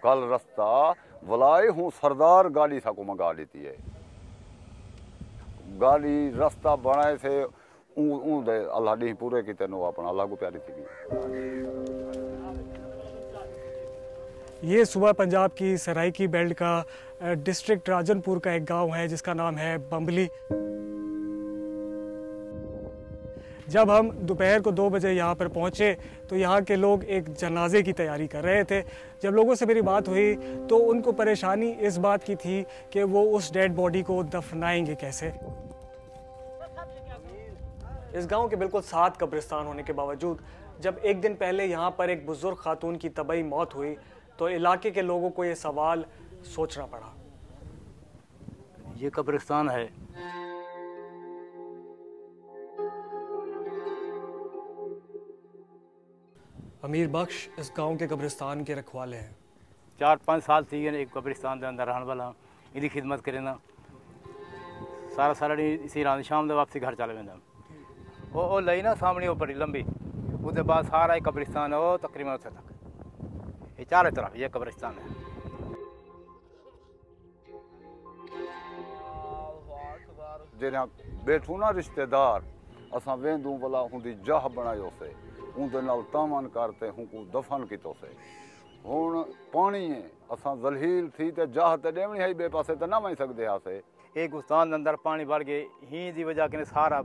कल रास्ता वलाए हूँ सरदार गाड़ी साको मंगा लेती है गाड़ी रास्ता बनाए थे दे अल्लाह डी पूरे की तेनो अपना अल्लाह को प्यारी थी। ये सुबह पंजाब की सराइकी बेल्ट का डिस्ट्रिक्ट राजनपुर का एक गांव है जिसका नाम है बम्बली। जब हम दोपहर को 2 बजे यहाँ पर पहुँचे तो यहाँ के लोग एक जनाजे की तैयारी कर रहे थे। जब लोगों से मेरी बात हुई तो उनको परेशानी इस बात की थी कि वो उस डेड बॉडी को दफनाएंगे कैसे। इस गांव के बिल्कुल साथ कब्रिस्तान होने के बावजूद जब एक दिन पहले यहाँ पर एक बुजुर्ग खातून की तबई मौत हुई तो इलाके के लोगों को ये सवाल सोचना पड़ा। ये कब्रिस्तान है, अमीर बख्श इस गांव के कब्रिस्तान के रखवाले हैं। 4-5 साल थी एक कब्रिस्तान के अंदर रहने वाला इनकी खिदमत करें ना सारा सारा इसी रात शाम के वापसी घर चल वेंदा वो लई ना सामने ऊपर लंबी उसके बाद सारा ही कब्रिस्तान वो तकरीबन उत्थे तक ये चारों तरफ ये कब्रिस्तान है। जेना बैठू ना रिश्तेदार असा वेंदू भला हुंदी जाह बनायो से उनके नाल तामन करते हूँ को दफन कितो से हुण पानी है असा जलील थी ते जाह ते देवनी है बे पासे ते ना वही सकदे हासे एक गुस्तान अंदर पानी भर गए ही दी वजह के सारा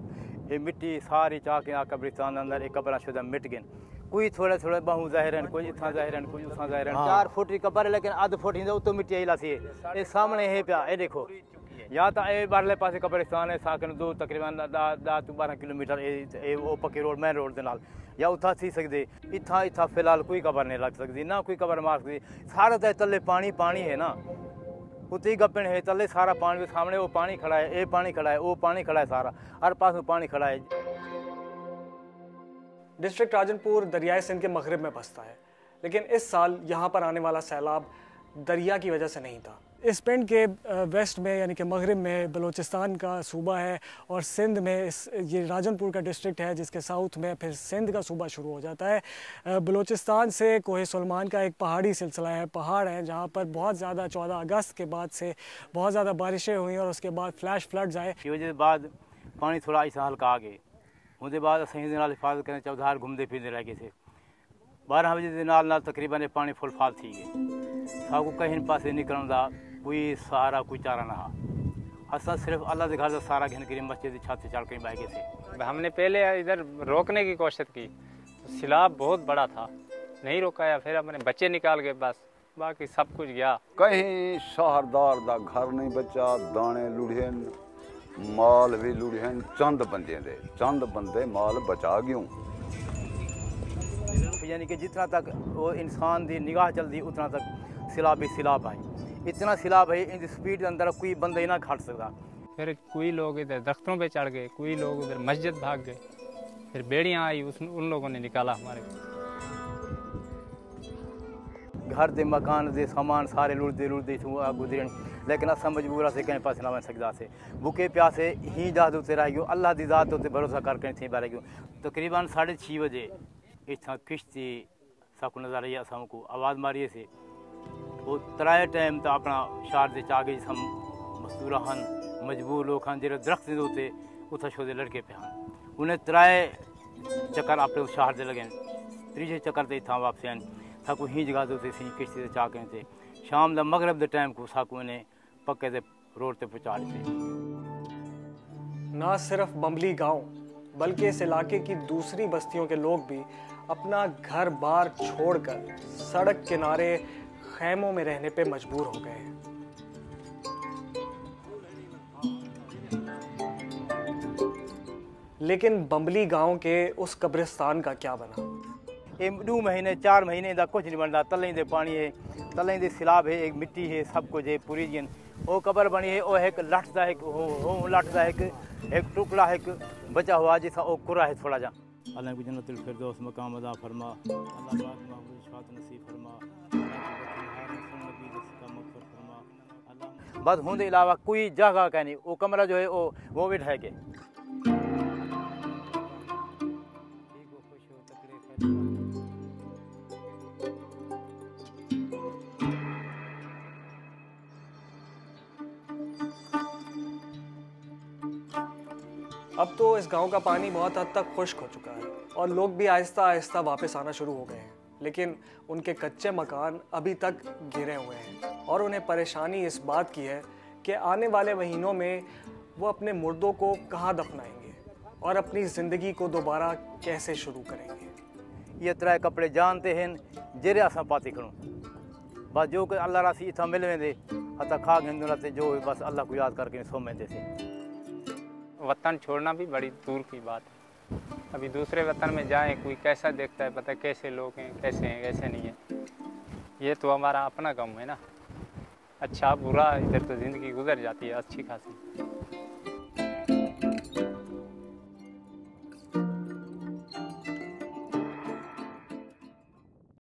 ये मिट्टी सारी चाह के कब्रिस्तान अंदर एक कब्र शुदा मिट गए कोई थोड़े थोड़े बाहू जाहिर हैं कोई इतना जाहिर हैं कोई उतना जाहिर हैं 4 फुट की कब्र है लेकिन आध फुट ही तो मिट्टी आई लासी है। ये सामने है पिया ये देखो या तो ये बारले पासे कब्रिस्तान है साकन 2 तकरीबन 10-12 किलोमीटर ये वो पक्की रोड मेन रोड के नाल या उथा थी सकते इतना इतना फिलहाल कोई कब्र नहीं लग सकती ना कोई कब्र मार सकती सारा तो तले पानी पानी है ना उतनी गप्पन है तले सारा पानी सामने वो पानी खड़ा है ये पानी खड़ा है वो पानी खड़ा है सारा हर पास में पानी खड़ा है। डिस्ट्रिक्ट राजनपुर दरियाए सिंध के मगरिब में बसता है लेकिन इस साल यहाँ पर आने वाला सैलाब दरिया की वजह से नहीं था। इस पिंड के वेस्ट में यानी कि मगरिब में बलूचिस्तान का सूबा है और सिंध में ये राजनपुर का डिस्ट्रिक्ट है जिसके साउथ में फिर सिंध का सूबा शुरू हो जाता है। बलूचिस्तान से कोहे सुलेमान का एक पहाड़ी सिलसिला है, पहाड़ है जहाँ पर बहुत ज़्यादा 14 अगस्त के बाद से बहुत ज़्यादा बारिशें हुई और उसके बाद फ्लैश फ्लड्स आए। की वजह बाद पानी थोड़ा ऐसा हल्का आ गए उसके बाद असें हिफाजत करें चौधार घूमते फिरते रह गए थे 12 बजे के नाल तकरीबन पानी फुल फाल थी गए सबको कहीं पासे निकलने का कोई सहारा कोई चारा ना असा सिर्फ अल्लाह के घर का सारा घिन करी मस्जिद की छत चढ़ कर बह गए थे। हमने पहले इधर रोकने की कोशिश की तो सैलाब बहुत बड़ा था नहीं रोकाया फिर अपने बच्चे निकाल गए बस बाकी सब कुछ गया। कहीं शहरदार दा घर नहीं बचा दाने लुढ़ेन माल भी लुढ़ेन चंद बंदे माल बचा गयूं यानी कि जितना तक वो इंसान की निगाह चलती उतना तक सैलाब ही सैलाब आई इतना सैलाब है इन स्पीड के अंदर कोई बंदा ही ना खट सकता। फिर कोई लोग इधर दरख्तों पे चढ़ गए कोई लोग उधर मस्जिद भाग गए फिर बेड़ियाँ आई उन लोगों ने निकाला हमारे घर के मकान के सामान सारे लुड़ते गुजरन लेकिन असा मजबूर से कहीं पास ना बन सकता से भूखे प्यासे ही जात उत्ते रह गयो अल्लाह की जात उत्ते भरोसा करके थी रह गयो। तकरीबन 6:30 बजे इतना किश्ती साकू नजर आई असको आवाज़ मारिए से वो 3 टाइम तो अपना शहर के चागे हम मजदूर हन मजबूर लोग हैं जो दरख्त के उत्ते उतना छोटे लड़के पे हैं उन्हें 3 चक्कर अपने शहर से लगे 3 चक्कर से इतना वापस आए साकू ही जगह उत्ते सी किश्ती से चाके थे शाम का मगरब के टाइम को साकू ने पक्के से रोड से पहुँचा दी। ना सिर्फ बम्बली गांव बल्कि इस इलाके की दूसरी बस्तियों के लोग भी अपना घर बार छोड़कर सड़क किनारे खैमों में रहने पे मजबूर हो गए हैं। लेकिन बम्बली गांव के उस कब्रिस्तान का क्या बना? ये 2 महीने 4 महीने का कुछ नहीं बनता तलें दे पानी है तलें दे सैलाब है एक मिट्टी है सब कुछ है पूरी जन वो कब्र बनी है वो एक लटदा है वो लटदा है एक टुकड़ा है बचा हुआ जैसा वो कुरा है थोड़ा जा अल्लाह को जन्नतुल फिरदौस मकाम अदा फरमा अल्लाह पाक महफूज शात नसीब फरमा बस होने अलावा कोई जगह का नहीं वो कमरा जो है वो भी ढह के अब तो इस गांव का पानी बहुत हद तक खुश्क हो चुका है और लोग भी आहिस्ता आहिस्ता वापस आना शुरू हो गए हैं, लेकिन उनके कच्चे मकान अभी तक घिरे हुए हैं और उन्हें परेशानी इस बात की है कि आने वाले महीनों में वो अपने मुर्दों को कहाँ दफनाएंगे और अपनी ज़िंदगी को दोबारा कैसे शुरू करेंगे। ये त्रै कपड़े जानते हैं जेरे असां पाते खड़ो बस जो कि अल्लाह रासी इतना मिल वेंदे हता खा गेंदो रहते जो बस अल्लाह को याद करके सो में देते। वतन छोड़ना भी बड़ी दूर की बात है। अभी दूसरे वतन में जाएं, कोई कैसा देखता है, पता है कैसे लोग हैं, कैसे नहीं है। ये तो हमारा अपना गम है ना, अच्छा बुरा इधर तो ज़िंदगी गुजर जाती है अच्छी खासी।